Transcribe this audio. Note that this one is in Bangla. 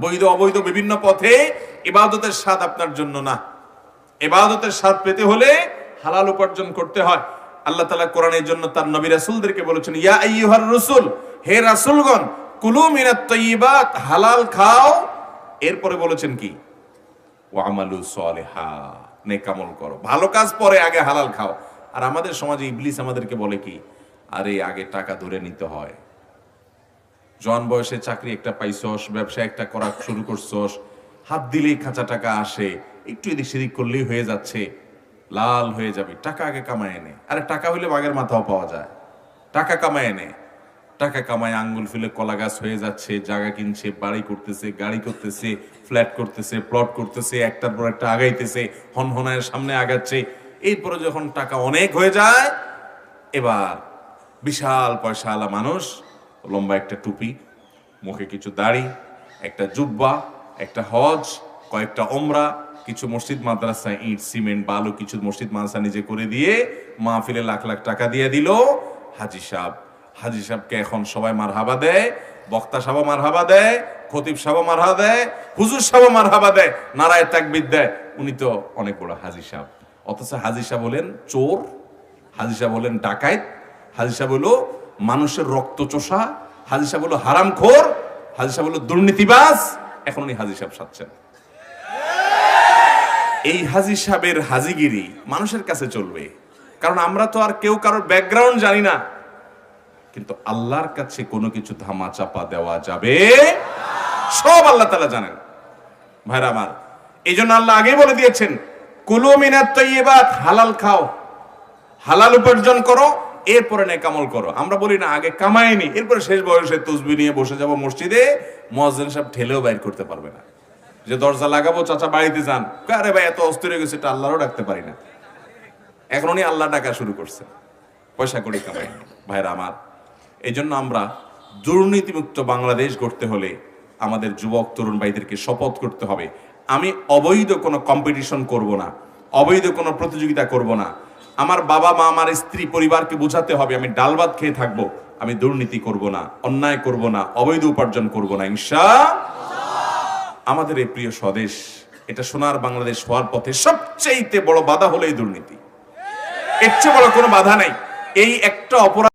বৈধ অবৈধ বিভিন্ন পথে ইবাদতের স্বাদ আপনার জন্য না। ইবাদতের স্বাদ পেতে হলে হালাল উপার্জন করতে হয়। আল্লাহ তাআলা কোরআনের জন্য তার নবী রাসূলদেরকে বলেছেন, ইয়া আইয়ুহার রাসূল, হে রাসূলগণ, কুলু মিনাত তাইয়্যিবাত, হালাল খাও। এরপরে বলেছেন কি, ওয়া আমালু সালিহা, নেক আমল করো, ভালো কাজ পরে, আগে হালাল খাও। আর আমাদের সমাজে ইবলিস আমাদেরকে বলে কি, আরে আগে টাকা ধরে নিতে হয়। জওয়ান বয়সে চাকরি একটা পাইছস, ব্যবসা একটা করা শুরু করছস, হাত দিলেই খাঁচা টাকা আসে, একটু এদিক সেদিক করলেই হয়ে যাচ্ছে, লাল হয়ে যাবে, টাকা আগে কামায় এনে। আরে টাকা হইলে বাঘের মাথাও পাওয়া যায়, টাকা কামায় এনে। টাকা কামায় আঙ্গুল ফেলে কলা গাছ হয়ে যাচ্ছে, জায়গা কিনছে, বাড়ি করতেছে, গাড়ি করতেছে, ফ্ল্যাট করতেছে, প্লট করতেছে, একটার পর একটা আগাইতেছে, হনহনায়ের সামনে আগাচ্ছে। এরপরে যখন টাকা অনেক হয়ে যায়, এবার বিশাল পয়সাওয়ালা মানুষ, লম্বা একটা টুপি, মুখে কিছু দাড়ি, একটা জুব্বা, একটা হজ, কয়েকটা ওমরা, কিছু মসজিদ মাদ্রাসা, ইট সিমেন্ট বালু কিছু মসজিদ মাদ্রাসা নিজে করে দিয়ে মাহফিলে লাখ লাখ টাকা দিয়ে দিল। হাজি সাহেব, হাজি সাহেবকে এখন সবাই মারহাবা দেয়, বক্তা সাহেব মারহাবা দেয়, খতিব সাহেব মারহাবা দেয়, হুজুর সাহেব মারহাবা দেয়, নারায়ে তাকবীর দেয়, উনি তো অনেক বড় হাজি সাহেব। অথচ হাজি সাহেব হলেন চোর, হাজি সাহেব হলেন ডাকাত, হাজি সাহেব হলো মানুষের রক্ত চোষা, হাজি সাহেব হলো হারামখোর, হাজি সাহেব হলো দুর্নীতিবাজ। এখন উনি হাজি সাহেব সাচ্ছেন। এই হাজি সাহেবের হাজিগিরি মানুষের কাছে চলবে, কারণ আমরা তো আর কেউ কারোর ব্যাকগ্রাউন্ড জানি না। কিন্তু আল্লাহর কাছে কোনো কিছু ধামা চাপা দেওয়া যাবে, সব আল্লাহ তাআলা জানেন। ভাইরা আমার, এই জন্য আল্লাহ আগে বলে দিয়েছেন, কুলু মিনাত তাইয়্যিবাত, হালাল খাও, হালাল উপার্জন করো, এরপরে নেক আমল করো। আমরা বলি না আগে কামাইনি, এরপরে শেষ বয়সে তসবিহ নিয়ে বসে যাব মসজিদে, মুয়াজ্জিন সাহেব ঠেলেও বাইর করতে পারবে না। যে দরজা লাগাবো, চাচা বাড়িতে যান, আরে ভাই এত অস্থির হয়ে গেছে, এটা আল্লাহরও ডাকতে পারি না। এখন উনি আল্লাহ ডাকা শুরু করছে, পয়সা করে কামাই। ভাইরা আমার, এই জন্য আমরা দুর্নীতিমুক্ত বাংলাদেশ গড়তে হলে আমাদের যুবক তরুণ ভাইদেরকে শপথ করতে হবে, আমি অবৈধ কোনো কম্পিটিশন করব না, অবৈধ কোনো প্রতিযোগিতা করব না। আমার বাবা মা, আমার স্ত্রী পরিবারকে বোঝাতে হবে, আমি ডাল ভাত খেয়ে থাকবো, আমি দুর্নীতি করব না, অন্যায় করব না, অবৈধ উপার্জন করব না, ইনশাআল্লাহ। আমাদের এই প্রিয় স্বদেশ, এটা সোনার বাংলাদেশ হওয়ার পথে সবচেয়ে বড় বাধা হলো এই দুর্নীতি। এর চেয়ে বড় কোনো বাধা নাই। এই একটা অপরাধ